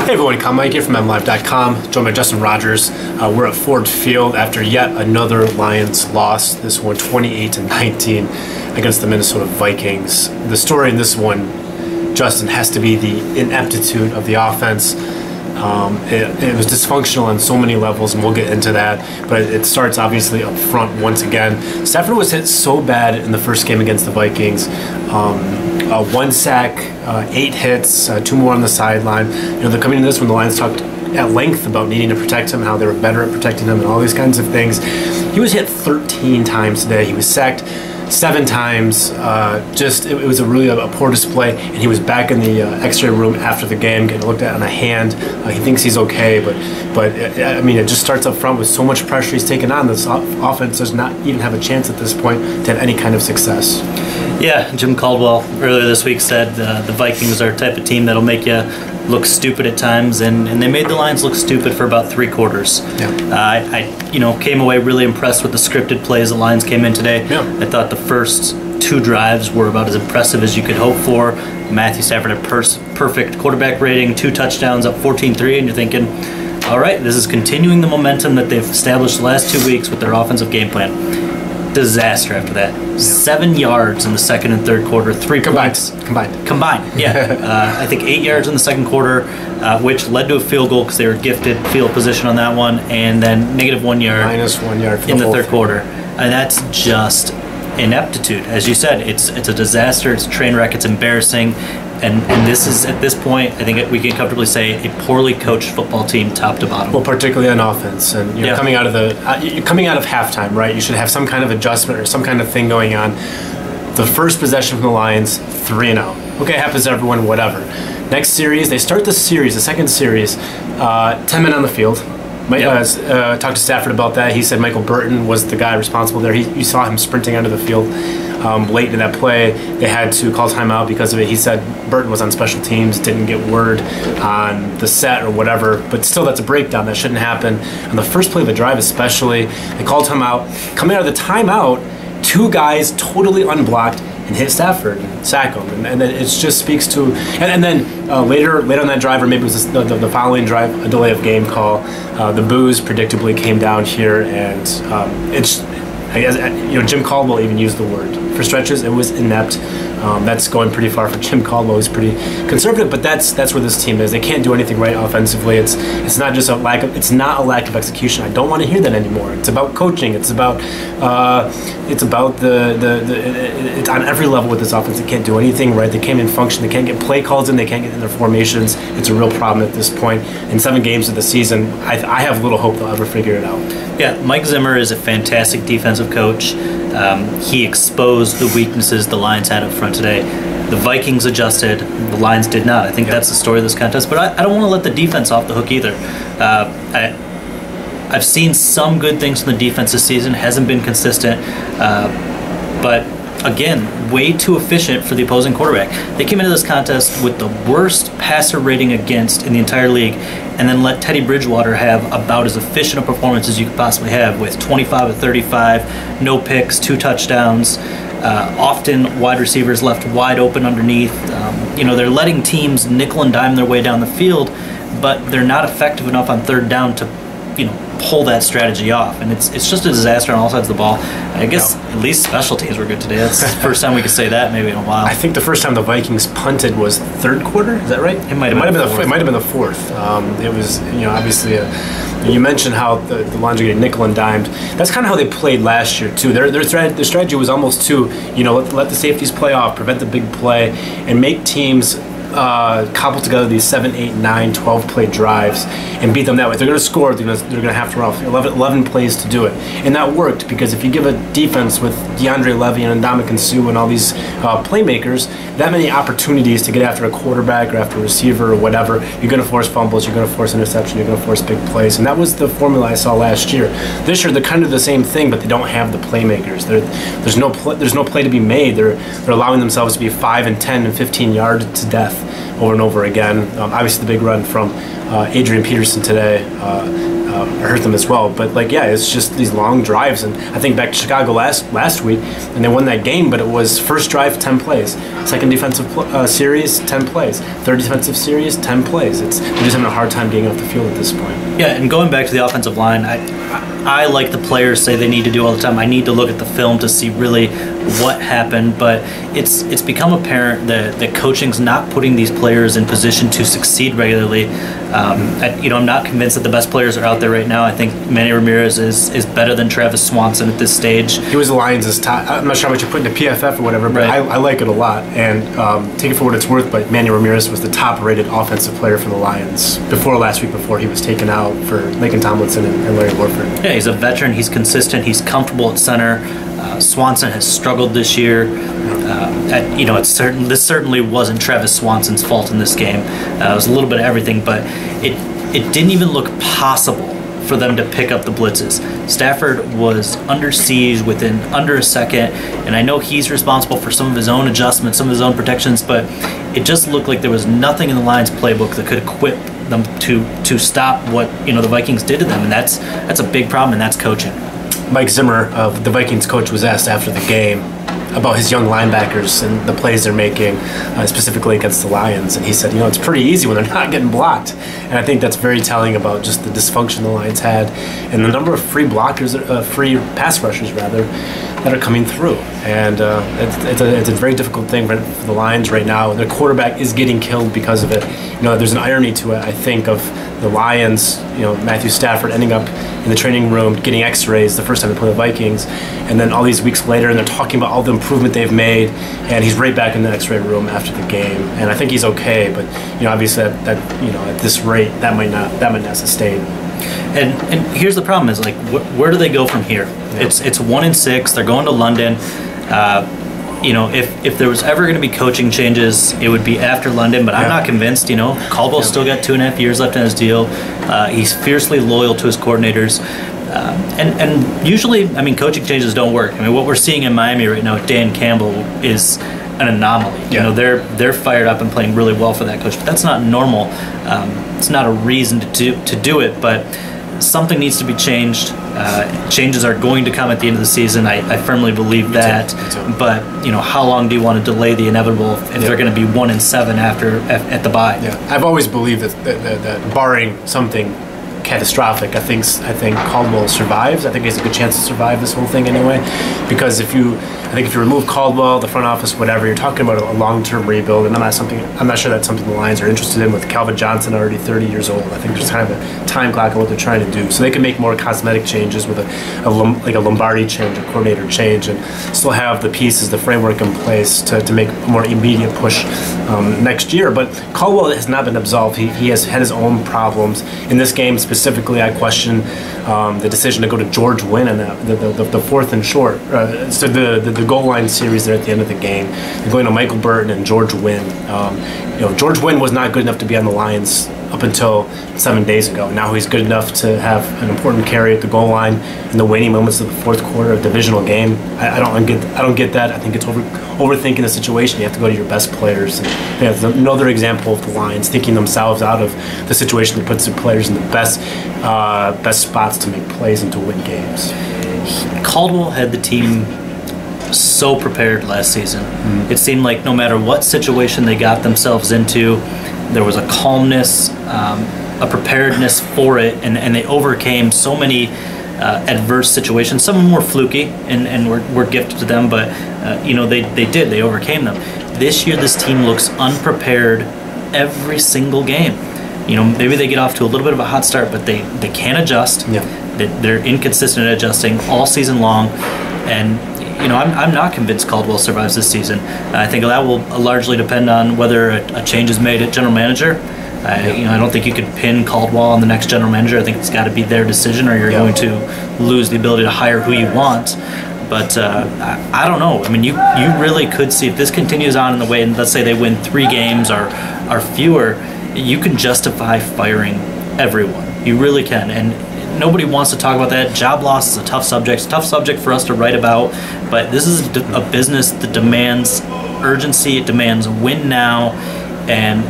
Hey everyone, Mike here from MLive.com, joined by Justin Rogers. We're at Ford Field after yet another Lions loss, this one 28-19 against the Minnesota Vikings. The story in this one, Justin, has to be the ineptitude of the offense. It was dysfunctional on so many levels, and we'll get into that, but it starts obviously up front once again. Stafford was hit so bad in the first game against the Vikings. 1 sack, 8 hits, 2 more on the sideline. You know, they're coming into this when the Lions talked at length about needing to protect him, how they were better at protecting him, and all these kinds of things. He was hit 13 times today. He was sacked 7 times. It was a poor display, and he was back in the X-ray room after the game, getting looked at on a hand. He thinks he's okay, but I mean, it just starts up front with so much pressure he's taken on. This offense does not even have a chance at this point to have any kind of success. Yeah, Jim Caldwell earlier this week said the Vikings are a type of team that'll make you look stupid at times, and they made the Lions look stupid for about 3 quarters. Yeah. I came away really impressed with the scripted plays the Lions came in today. Yeah. I thought the first 2 drives were about as impressive as you could hope for. Matthew Stafford had perfect quarterback rating, 2 touchdowns, up 14-3, and you're thinking, all right, this is continuing the momentum that they've established the last 2 weeks with their offensive game plan. Disaster after that. Yeah. 7 yards in the second and third quarter, 3 points. Combined, yeah. I think 8 yards in the second quarter, which led to a field goal because they were gifted field position on that one, and then -1 yard. -1 yard for in the third quarter. And that's just ineptitude. As you said, it's a disaster, it's a train wreck, it's embarrassing. And this is, at this point, I think we can comfortably say, a poorly coached football team, top to bottom. Well, particularly on offense, and you're coming out of halftime, right? You should have some kind of adjustment or some kind of thing going on. The first possession from the Lions, 3-0. Okay, happens to everyone, whatever. Next series, they start the second series, 10 men on the field. Talked to Stafford about that. He said Michael Burton was the guy responsible there. You saw him sprinting onto the field late in that play. They had to call timeout because of it. He said Burton was on special teams, didn't get word on the set or whatever, but still, that's a breakdown. That shouldn't happen. On the first play of the drive especially, they called timeout. Coming out of the timeout, 2 guys totally unblocked and hit Stafford and sack him, and then it just speaks to. And then later on that drive, or maybe it was the following drive, a delay of game call. The boos predictably came down here, and it's. I guess Jim Caldwell even used the word for stretches. It was inept. That's going pretty far for Jim Caldwell. He's pretty conservative, but that's where this team is. They can't do anything right offensively. It's not just a lack of execution. I don't want to hear that anymore. It's about coaching. It's about it's on every level with this offense. They can't do anything right. They can't even function. They can't get play calls in. They can't get in their formations. It's a real problem at this point. In 7 games of the season, I have little hope they'll ever figure it out. Yeah, Mike Zimmer is a fantastic defensive coach. He exposed the weaknesses the Lions had up front today. The Vikings adjusted, the Lions did not. I think that's the story of this contest, but I don't want to let the defense off the hook either. I've seen some good things from the defense this season, hasn't been consistent, but again, way too efficient for the opposing quarterback. They came into this contest with the worst passer rating against in the entire league, and then let Teddy Bridgewater have about as efficient a performance as you could possibly have, with 25 of 35, no picks, 2 touchdowns, often wide receivers left wide open underneath. They're letting teams nickel and dime their way down the field, but they're not effective enough on third down to pull that strategy off, and it's just a disaster on all sides of the ball. I guess at least special teams were good today. That's the first time we could say that maybe in a while. I think the first time the Vikings punted was third quarter. Is that right? It might have been the fourth. It was obviously you mentioned how the Lions are getting nickel and dimed. That's kind of how they played last year too. Their strategy was almost to let the safeties play off, prevent the big play, and make teams cobble together these 7, 8, 9, 12 play drives and beat them that way. If they're going to score, they're going to have to run 11 plays to do it. And that worked, because if you give a defense with DeAndre Levy and Ndamukong Suh and all these playmakers that many opportunities to get after a quarterback or after a receiver or whatever, you're going to force fumbles, you're going to force interception, you're going to force big plays. And that was the formula I saw last year. This year, they're kind of the same thing, but they don't have the playmakers. There's no play to be made. They're allowing themselves to be 5 and 10 and 15 yards to death over and over again. Obviously, the big run from Adrian Peterson today hurt them as well. But like, yeah, it's just these long drives, and I think back to Chicago last week, and they won that game, but it was first drive 10 plays, second defensive series 10 plays, third defensive series 10 plays. They're just having a hard time getting off the field at this point. Yeah, and going back to the offensive line, I like the players say they need to do all the time. I need to look at the film to see really what happened, but it's become apparent that coaching's not putting these players in position to succeed regularly. I'm not convinced that the best players are out there right now. I think Manny Ramirez is better than Travis Swanson at this stage. He was the Lions' top. I'm not sure how much you put into PFF or whatever, but right. I like it a lot, and take it for what it's worth, but Manny Ramirez was the top-rated offensive player for the Lions before last week, before he was taken out for Laken Tomlinson and Larry Warford. Yeah, he's a veteran. He's consistent. He's comfortable at center. Swanson has struggled this year. This certainly wasn't Travis Swanson's fault in this game. It was a little bit of everything, but it didn't even look possible for them to pick up the blitzes. Stafford was under siege within under a second, and I know he's responsible for some of his own adjustments, some of his own protections, but it just looked like there was nothing in the Lions playbook that could equip them to stop what the Vikings did to them, and that's a big problem, and that's coaching. Mike Zimmer, the Vikings coach, was asked after the game about his young linebackers and the plays they're making, specifically against the Lions, and he said, it's pretty easy when they're not getting blocked, and I think that's very telling about just the dysfunction the Lions had and the number of free pass rushers rather, that are coming through, and it's a very difficult thing for the Lions right now. Their quarterback is getting killed because of it. There's an irony to it, I think, of the Lions, Matthew Stafford ending up in the training room getting x-rays the first time they play the Vikings, and then all these weeks later, and they're talking about all the improvement they've made, and he's right back in the x-ray room after the game, and I think he's okay, but obviously that at this rate that might not sustain. And here's the problem: is like where do they go from here? Yeah. It's 1-6. They're going to London. If there was ever going to be coaching changes, it would be after London. But I'm not convinced. Caldwell's still got 2.5 years left in his deal. He's fiercely loyal to his coordinators. And usually, coaching changes don't work. What we're seeing in Miami right now, Dan Campbell is an anomaly. Yeah. They're fired up and playing really well for that coach, but that's not normal. It's not a reason to do it, but something needs to be changed. Changes are going to come at the end of the season. I firmly believe that. Me too. But how long do you want to delay the inevitable if they're going to be 1-7 at the bye? Yeah, I've always believed that barring something catastrophic, I think Caldwell survives. I think he has a good chance to survive this whole thing anyway, because if you remove Caldwell, the front office, whatever, you're talking about a long-term rebuild, and I'm not sure that's something the Lions are interested in with Calvin Johnson already 30 years old. I think there's kind of a time clock on what they're trying to do, so they can make more cosmetic changes with a Lombardi change, a coordinator change, and still have the pieces, the framework in place to make a more immediate push next year. But Caldwell has not been absolved. He has had his own problems in this game. Specifically, I question the decision to go to George Wynn and the fourth and short. So the goal line series there at the end of the game. They're going to Michael Burton and George Wynn. George Wynn was not good enough to be on the Lions up until 7 days ago. Now he's good enough to have an important carry at the goal line in the waning moments of the fourth quarter of a divisional game. I don't get that. I think it's overthinking the situation. You have to go to your best players. And there's another example of the Lions thinking themselves out of the situation that puts their players in the best spots to make plays and to win games. Caldwell had the team so prepared last season. Mm-hmm. It seemed like no matter what situation they got themselves into, there was a calmness, a preparedness for it, and they overcame so many adverse situations. Some of them were fluky and were gifted to them, but they overcame them. This year, this team looks unprepared every single game. Maybe they get off to a little bit of a hot start, but they can't adjust. Yeah. They're inconsistent at adjusting all season long, and I'm not convinced Caldwell survives this season. I think that will largely depend on whether a change is made at general manager. I don't think you could pin Caldwell on the next general manager. I think it's got to be their decision, or you're going to lose the ability to hire who you want. But I don't know. You really could see if this continues on in the way, and let's say they win 3 games or fewer, you can justify firing everyone. You really can, and nobody wants to talk about that. Job loss is a tough subject. It's a tough subject for us to write about, but this is a business that demands urgency. It demands win now, and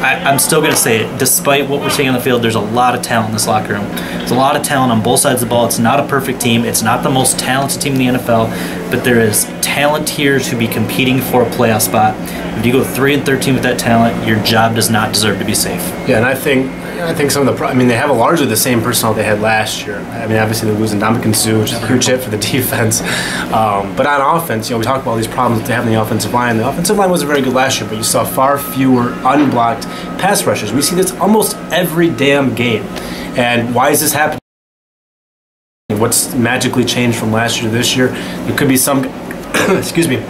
I'm still going to say it. Despite what we're seeing on the field, there's a lot of talent in this locker room. There's a lot of talent on both sides of the ball. It's not a perfect team. It's not the most talented team in the NFL, but there is talent here to be competing for a playoff spot. If you go 3-13 with that talent, your job does not deserve to be safe. Yeah, and I think some of the, they have largely the same personnel they had last year. Obviously they're losing Ndamukong Suh, which is a huge hit for the defense. But on offense, we talk about all these problems that they have in the offensive line. The offensive line wasn't very good last year, but you saw far fewer unblocked pass rushers. We see this almost every damn game. And why is this happening? What's magically changed from last year to this year? There could be some, excuse me,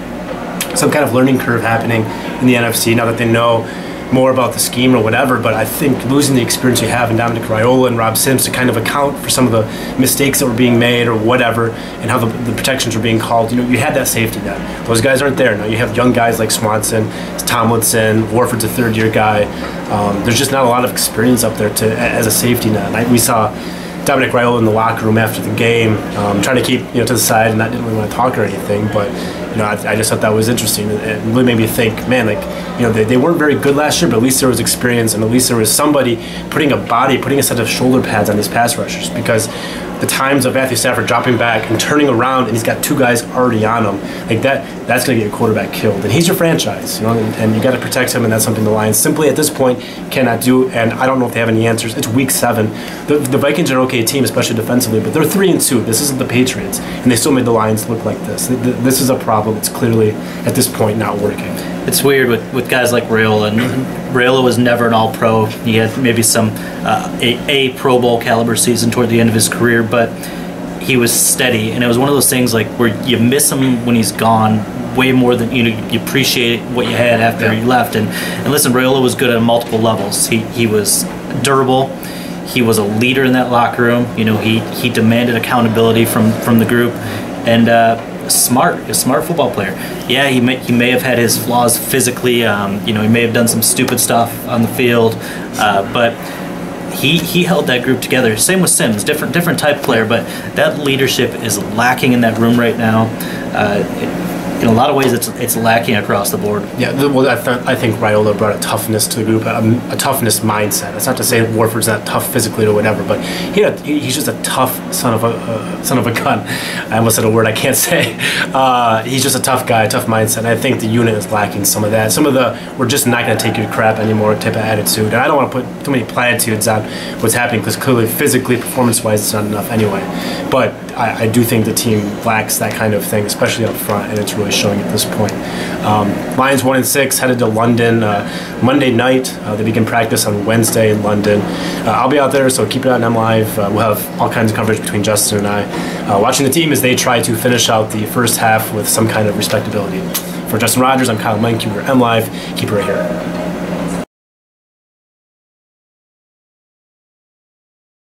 some kind of learning curve happening in the NFC now that they know more about the scheme or whatever, but I think losing the experience you have in Dominic Raiola and Rob Sims to kind of account for some of the mistakes that were being made or whatever, and how the protections were being called, you had that safety net. Those guys aren't there now. You have young guys like Swanson, Tomlinson, Warford's a third-year guy. There's just not a lot of experience up there as a safety net. We saw Dominic Raiola in the locker room after the game, trying to keep to the side, and I didn't really want to talk or anything, but I just thought that was interesting. It really made me think, man, they weren't very good last year, but at least there was experience, and at least there was somebody putting a set of shoulder pads on these pass rushers, because the times of Matthew Stafford dropping back and turning around and he's got two guys already on him, that's going to get a quarterback killed. And he's your franchise, and you got to protect him, and that's something the Lions simply at this point cannot do, and I don't know if they have any answers. It's week 7. The Vikings are an okay team, especially defensively, but they're 3-2. This isn't the Patriots, and they still made the Lions look like this. This is a problem. It's clearly, at this point, not working. It's weird with guys like Raiola, and Raiola was never an all-pro. He had maybe some a Pro Bowl caliber season toward the end of his career, but he was steady, and it was one of those things where you miss him when he's gone way more than you appreciate what you had after he left. And listen, Raiola was good at multiple levels. He was durable. He was a leader in that locker room. He demanded accountability from the group, and a smart football player. Yeah, he may have had his flaws physically. He may have done some stupid stuff on the field, but he held that group together. Same with Sims, different type player, but that leadership is lacking in that room right now. In a lot of ways, it's lacking across the board. Yeah, well, I think Raiola brought a toughness to the group, a toughness mindset. It's not to say Warford's not tough physically or whatever, but he's just a tough son of a gun. I almost said a word I can't say. He's just a tough guy, tough mindset. And I think the unit is lacking some of that. Some of we're just not going to take your crap anymore type of attitude. And I don't want to put too many platitudes on what's happening, because clearly, physically, performance-wise, it's not enough anyway. But I do think the team lacks that kind of thing, especially up front, and it's really showing at this point. Lions 1-6, headed to London Monday night. They begin practice on Wednesday in London. I'll be out there, so keep it on M Live. We'll have all kinds of coverage between Justin and I, watching the team as they try to finish out the first half with some kind of respectability. For Justin Rogers, I'm Kyle Menke. We're M Live. Keep it right here.